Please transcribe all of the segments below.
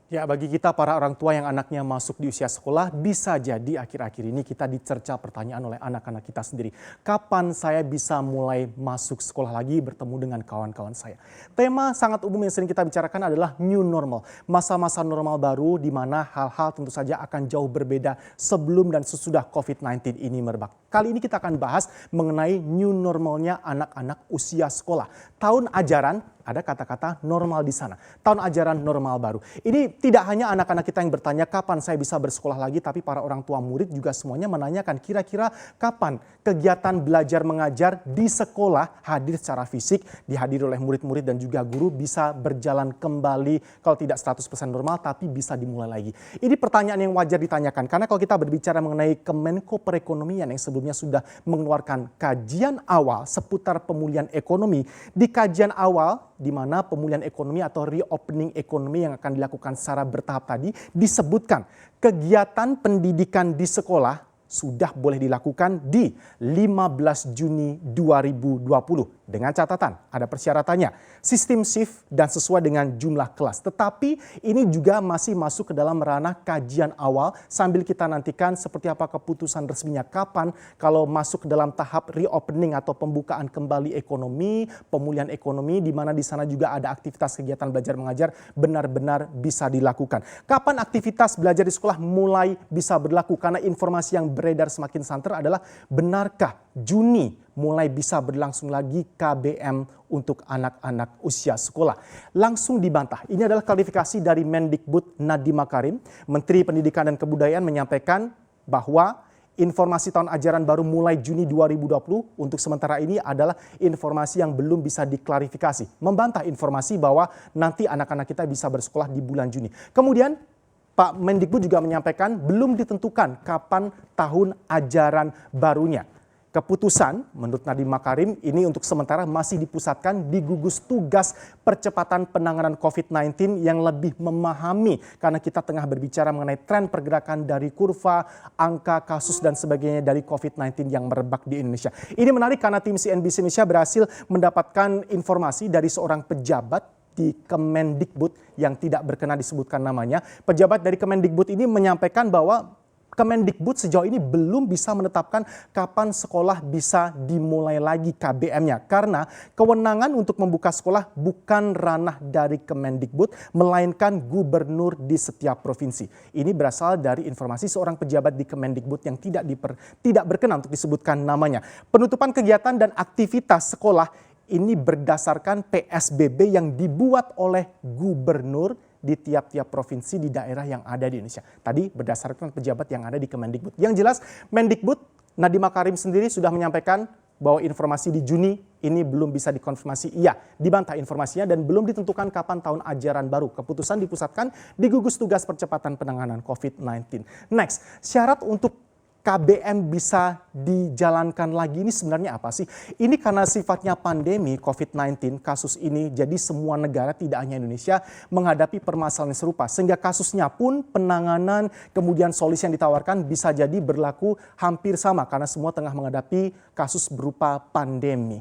Ya, bagi kita para orang tua yang anaknya masuk di usia sekolah, bisa jadi akhir-akhir ini kita dicerca pertanyaan oleh anak-anak kita sendiri. Kapan saya bisa mulai masuk sekolah lagi bertemu dengan kawan-kawan saya? Tema sangat umum yang sering kita bicarakan adalah new normal. Masa-masa normal baru di mana hal-hal tentu saja akan jauh berbeda sebelum dan sesudah COVID-19 ini merebak. Kali ini kita akan bahas mengenai new normalnya anak-anak usia sekolah. Tahun ajaran, ada kata-kata normal di sana. Tahun ajaran normal baru. Ini tidak hanya anak-anak kita yang bertanya kapan saya bisa bersekolah lagi, tapi para orang tua murid juga semuanya menanyakan kira-kira kapan kegiatan belajar mengajar di sekolah hadir secara fisik, dihadiri oleh murid-murid dan juga guru bisa berjalan kembali, kalau tidak 100% normal tapi bisa dimulai lagi. Ini pertanyaan yang wajar ditanyakan karena kalau kita berbicara mengenai Kemenko Perekonomian yang sebelumnya sudah mengeluarkan kajian awal seputar pemulihan ekonomi, di kajian awal di mana pemulihan ekonomi atau reopening ekonomi yang akan dilakukan secara bertahap tadi disebutkan kegiatan pendidikan di sekolah sudah boleh dilakukan di 15 Juni 2020 dengan catatan ada persyaratannya sistem shift dan sesuai dengan jumlah kelas. Tetapi ini juga masih masuk ke dalam ranah kajian awal sambil kita nantikan seperti apa keputusan resminya kapan kalau masuk ke dalam tahap reopening atau pembukaan kembali ekonomi, pemulihan ekonomi di mana di sana juga ada aktivitas kegiatan belajar mengajar benar-benar bisa dilakukan. Kapan aktivitas belajar di sekolah mulai bisa berlaku karena informasi yang beredar semakin santer adalah benarkah Juni mulai bisa berlangsung lagi KBM untuk anak-anak usia sekolah. Langsung dibantah. Ini adalah klarifikasi dari Mendikbud Nadiem Makarim. Menteri Pendidikan dan Kebudayaan menyampaikan bahwa informasi tahun ajaran baru mulai Juni 2020 untuk sementara ini adalah informasi yang belum bisa diklarifikasi. Membantah informasi bahwa nanti anak-anak kita bisa bersekolah di bulan Juni. Kemudian Pak Mendikbud juga menyampaikan belum ditentukan kapan tahun ajaran barunya. Keputusan menurut Nadiem Makarim ini untuk sementara masih dipusatkan di gugus tugas percepatan penanganan COVID-19 yang lebih memahami karena kita tengah berbicara mengenai tren pergerakan dari kurva, angka kasus dan sebagainya dari COVID-19 yang merebak di Indonesia. Ini menarik karena tim CNBC Indonesia berhasil mendapatkan informasi dari seorang pejabat di Kemendikbud yang tidak berkenan disebutkan namanya. Pejabat dari Kemendikbud ini menyampaikan bahwa Kemendikbud sejauh ini belum bisa menetapkan kapan sekolah bisa dimulai lagi KBM-nya. Karena kewenangan untuk membuka sekolah bukan ranah dari Kemendikbud, melainkan gubernur di setiap provinsi. Ini berasal dari informasi seorang pejabat di Kemendikbud yang tidak berkenan untuk disebutkan namanya. Penutupan kegiatan dan aktivitas sekolah ini berdasarkan PSBB yang dibuat oleh gubernur di tiap-tiap provinsi di daerah yang ada di Indonesia. Tadi berdasarkan pejabat yang ada di Kemendikbud. Yang jelas Mendikbud Nadiem Makarim sendiri sudah menyampaikan bahwa informasi di Juni ini belum bisa dikonfirmasi. Iya, dibantah informasinya dan belum ditentukan kapan tahun ajaran baru. Keputusan dipusatkan di gugus tugas percepatan penanganan COVID-19. Next, syarat untuk KBM bisa dijalankan lagi ini sebenarnya apa sih? Ini karena sifatnya pandemi COVID-19, kasus ini jadi semua negara tidak hanya Indonesia menghadapi permasalahan serupa. Sehingga kasusnya pun penanganan kemudian solusi yang ditawarkan bisa jadi berlaku hampir sama karena semua tengah menghadapi kasus berupa pandemi.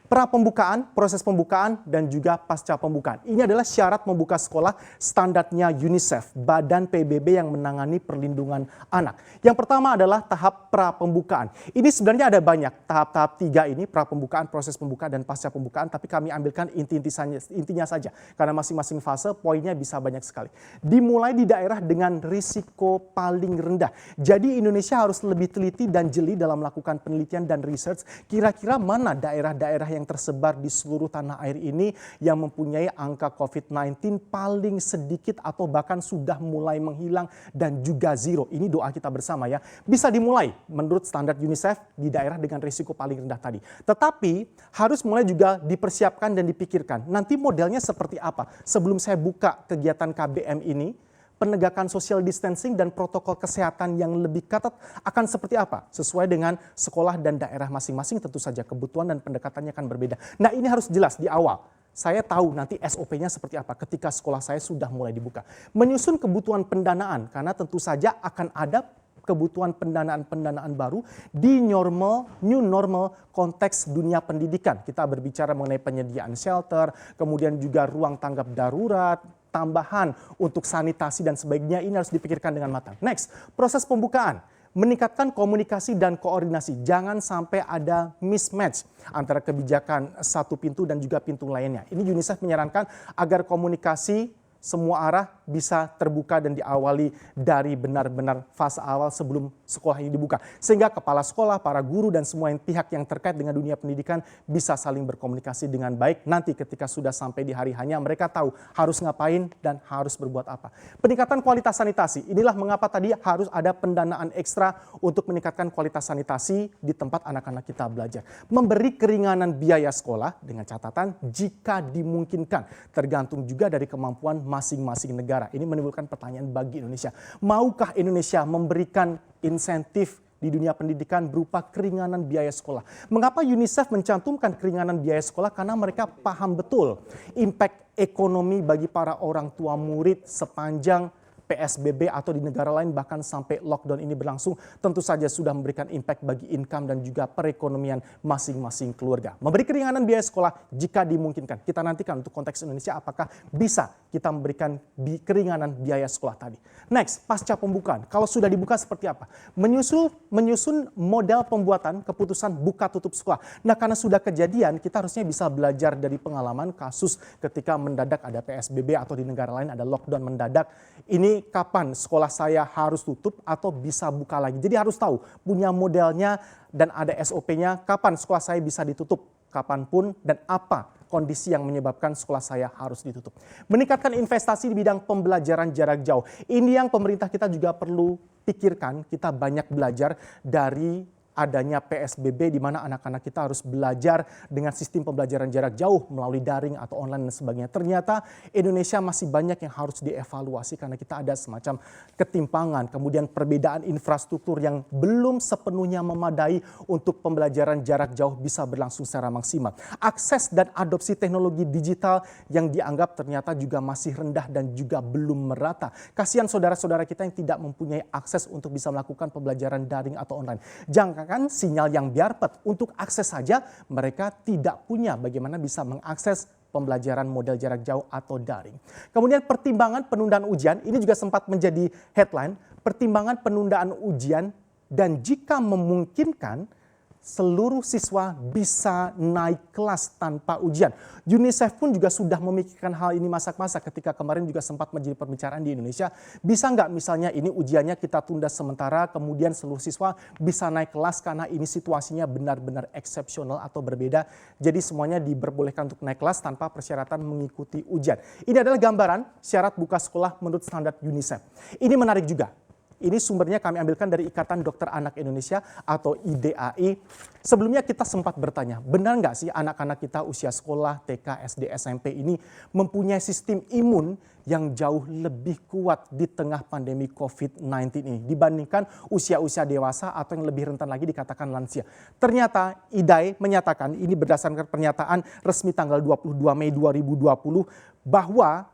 Pra-pembukaan, proses pembukaan, dan juga pasca pembukaan. Ini adalah syarat membuka sekolah standarnya UNICEF, Badan PBB yang menangani perlindungan anak. Yang pertama adalah tahap pra-pembukaan. Ini sebenarnya ada banyak tahap-tahap 3 ini, pra-pembukaan, proses pembukaan, dan pasca pembukaan. Tapi kami ambilkan intinya saja, karena masing-masing fase poinnya bisa banyak sekali. Dimulai di daerah dengan risiko paling rendah. Jadi Indonesia harus lebih teliti dan jeli dalam melakukan penelitian dan research. Kira-kira mana daerah-daerah yang tersebar di seluruh tanah air ini yang mempunyai angka COVID-19 paling sedikit atau bahkan sudah mulai menghilang dan juga zero. Ini doa kita bersama ya. Bisa dimulai menurut standar UNICEF di daerah dengan risiko paling rendah tadi. Tetapi harus mulai juga dipersiapkan dan dipikirkan. Nanti modelnya seperti apa? Sebelum saya buka kegiatan KBM ini, penegakan social distancing dan protokol kesehatan yang lebih ketat akan seperti apa? Sesuai dengan sekolah dan daerah masing-masing tentu saja kebutuhan dan pendekatannya akan berbeda. Nah ini harus jelas di awal. Saya tahu nanti SOP-nya seperti apa ketika sekolah saya sudah mulai dibuka. Menyusun kebutuhan pendanaan karena tentu saja akan ada kebutuhan pendanaan baru di new normal konteks dunia pendidikan. Kita berbicara mengenai penyediaan shelter, kemudian juga ruang tanggap darurat, tambahan untuk sanitasi dan sebagainya, ini harus dipikirkan dengan matang. Next, proses pembukaan. Meningkatkan komunikasi dan koordinasi. Jangan sampai ada mismatch antara kebijakan satu pintu dan juga pintu lainnya. Ini UNICEF menyarankan agar komunikasi semua arah bisa terbuka dan diawali dari benar-benar fase awal sebelum sekolah ini dibuka. Sehingga kepala sekolah, para guru, dan semua pihak yang terkait dengan dunia pendidikan bisa saling berkomunikasi dengan baik. Nanti ketika sudah sampai di hari hanya, mereka tahu harus ngapain dan harus berbuat apa. Peningkatan kualitas sanitasi. Inilah mengapa tadi harus ada pendanaan ekstra untuk meningkatkan kualitas sanitasi di tempat anak-anak kita belajar. Memberi keringanan biaya sekolah dengan catatan jika dimungkinkan. Tergantung juga dari kemampuan masing-masing negara. Ini menimbulkan pertanyaan bagi Indonesia. Maukah Indonesia memberikan insentif di dunia pendidikan berupa keringanan biaya sekolah? Mengapa UNICEF mencantumkan keringanan biaya sekolah? Karena mereka paham betul impact ekonomi bagi para orang tua murid sepanjang PSBB atau di negara lain bahkan sampai lockdown ini berlangsung, tentu saja sudah memberikan impact bagi income dan juga perekonomian masing-masing keluarga. Memberi keringanan biaya sekolah jika dimungkinkan. Kita nantikan untuk konteks Indonesia apakah bisa kita memberikan keringanan biaya sekolah tadi. Next, pasca pembukaan. Kalau sudah dibuka seperti apa? Menyusun model pembuatan keputusan buka tutup sekolah. Nah, karena sudah kejadian, kita harusnya bisa belajar dari pengalaman kasus ketika mendadak ada PSBB atau di negara lain ada lockdown mendadak. Ini kapan sekolah saya harus tutup atau bisa buka lagi. Jadi harus tahu, punya modelnya dan ada SOP-nya kapan sekolah saya bisa ditutup, kapanpun dan apa kondisi yang menyebabkan sekolah saya harus ditutup. Meningkatkan investasi di bidang pembelajaran jarak jauh. Ini yang pemerintah kita juga perlu pikirkan. Kita banyak belajar dari adanya PSBB di mana anak-anak kita harus belajar dengan sistem pembelajaran jarak jauh melalui daring atau online dan sebagainya. Ternyata Indonesia masih banyak yang harus dievaluasi karena kita ada semacam ketimpangan, kemudian perbedaan infrastruktur yang belum sepenuhnya memadai untuk pembelajaran jarak jauh bisa berlangsung secara maksimal. Akses dan adopsi teknologi digital yang dianggap ternyata juga masih rendah dan juga belum merata. Kasihan saudara-saudara kita yang tidak mempunyai akses untuk bisa melakukan pembelajaran daring atau online. Jangan sinyal yang biarpet untuk akses saja mereka tidak punya bagaimana bisa mengakses pembelajaran model jarak jauh atau daring. Kemudian pertimbangan penundaan ujian, ini juga sempat menjadi headline, pertimbangan penundaan ujian dan jika memungkinkan seluruh siswa bisa naik kelas tanpa ujian. UNICEF pun juga sudah memikirkan hal ini masa-masa ketika kemarin juga sempat menjadi pembicaraan di Indonesia. Bisa nggak misalnya ini ujiannya kita tunda sementara kemudian seluruh siswa bisa naik kelas karena ini situasinya benar-benar eksepsional atau berbeda. Jadi semuanya diperbolehkan untuk naik kelas tanpa persyaratan mengikuti ujian. Ini adalah gambaran syarat buka sekolah menurut standar UNICEF. Ini menarik juga. Ini sumbernya kami ambilkan dari Ikatan Dokter Anak Indonesia atau IDAI. Sebelumnya kita sempat bertanya, benar nggak sih anak-anak kita usia sekolah, TK, SD, SMP ini mempunyai sistem imun yang jauh lebih kuat di tengah pandemi COVID-19 ini dibandingkan usia-usia dewasa atau yang lebih rentan lagi dikatakan lansia. Ternyata IDAI menyatakan, ini berdasarkan pernyataan resmi tanggal 22 Mei 2020, bahwa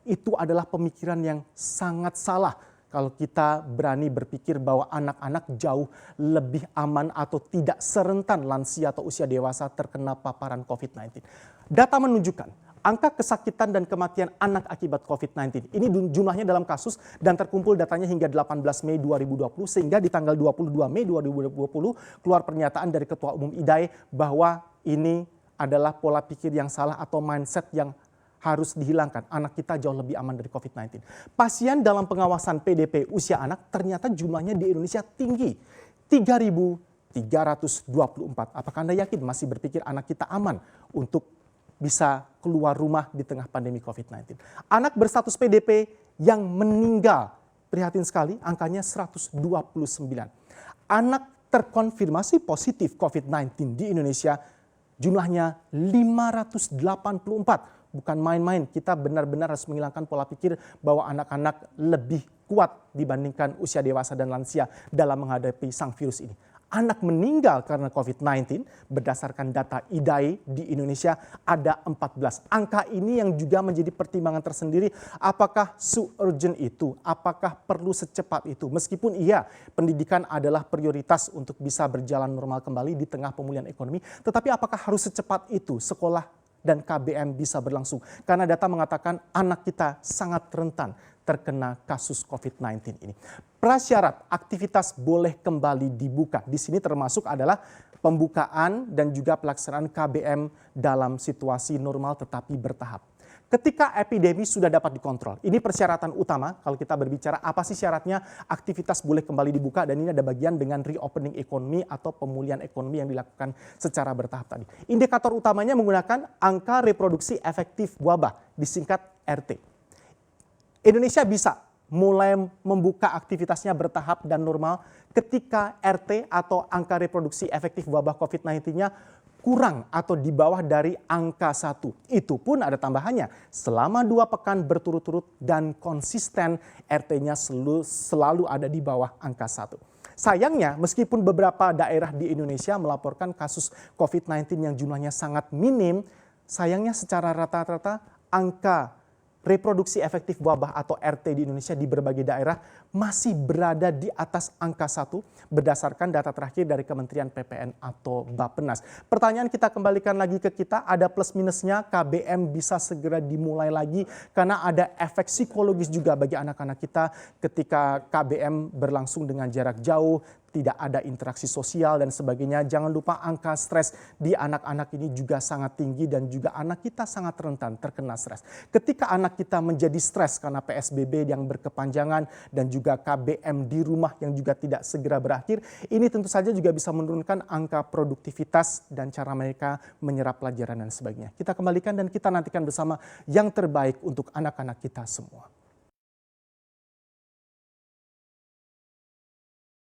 itu adalah pemikiran yang sangat salah. Kalau kita berani berpikir bahwa anak-anak jauh lebih aman atau tidak serentan lansia atau usia dewasa terkena paparan COVID-19. Data menunjukkan angka kesakitan dan kematian anak akibat COVID-19. Ini jumlahnya dalam kasus dan terkumpul datanya hingga 18 Mei 2020 sehingga di tanggal 22 Mei 2020 keluar pernyataan dari Ketua Umum IDAI bahwa ini adalah pola pikir yang salah atau mindset yang harus dihilangkan. Anak kita jauh lebih aman dari COVID-19. Pasien dalam pengawasan PDP usia anak ternyata jumlahnya di Indonesia tinggi. 3.324. Apakah Anda yakin masih berpikir anak kita aman untuk bisa keluar rumah di tengah pandemi COVID-19? Anak berstatus PDP yang meninggal, prihatin sekali, angkanya 129. Anak terkonfirmasi positif COVID-19 di Indonesia jumlahnya 584. Bukan main-main, kita benar-benar harus menghilangkan pola pikir bahwa anak-anak lebih kuat dibandingkan usia dewasa dan lansia dalam menghadapi sang virus ini. Anak meninggal karena COVID-19 berdasarkan data IDAI di Indonesia ada 14. Angka ini yang juga menjadi pertimbangan tersendiri, apakah se-urgent itu, apakah perlu secepat itu. Meskipun iya, pendidikan adalah prioritas untuk bisa berjalan normal kembali di tengah pemulihan ekonomi, tetapi apakah harus secepat itu sekolah dan KBM bisa berlangsung. Karena data mengatakan anak kita sangat rentan terkena kasus COVID-19 ini. Prasyarat aktivitas boleh kembali dibuka. Di sini termasuk adalah pembukaan dan juga pelaksanaan KBM dalam situasi normal tetapi bertahap. Ketika epidemi sudah dapat dikontrol, ini persyaratan utama kalau kita berbicara apa sih syaratnya aktivitas boleh kembali dibuka, dan ini ada bagian dengan reopening ekonomi atau pemulihan ekonomi yang dilakukan secara bertahap tadi. Indikator utamanya menggunakan angka reproduksi efektif wabah, disingkat RT. Indonesia bisa mulai membuka aktivitasnya bertahap dan normal ketika RT atau angka reproduksi efektif wabah COVID-19-nya kurang atau di bawah dari angka 1. Itu pun ada tambahannya, selama 2 pekan berturut-turut dan konsisten RT-nya selalu ada di bawah angka 1. Sayangnya, meskipun beberapa daerah di Indonesia melaporkan kasus COVID-19 yang jumlahnya sangat minim, sayangnya secara rata-rata angka reproduksi efektif wabah atau RT di Indonesia di berbagai daerah masih berada di atas angka 1 berdasarkan data terakhir dari Kementerian PPN atau Bappenas. Pertanyaan kita kembalikan lagi ke kita, ada plus minusnya, KBM bisa segera dimulai lagi karena ada efek psikologis juga bagi anak-anak kita ketika KBM berlangsung dengan jarak jauh, tidak ada interaksi sosial dan sebagainya. Jangan lupa angka stres di anak-anak ini juga sangat tinggi dan juga anak kita sangat rentan terkena stres. Ketika anak kita menjadi stres karena PSBB yang berkepanjangan dan juga KBM di rumah yang juga tidak segera berakhir, ini tentu saja juga bisa menurunkan angka produktivitas dan cara mereka menyerap pelajaran dan sebagainya. Kita kembalikan dan kita nantikan bersama yang terbaik untuk anak-anak kita semua.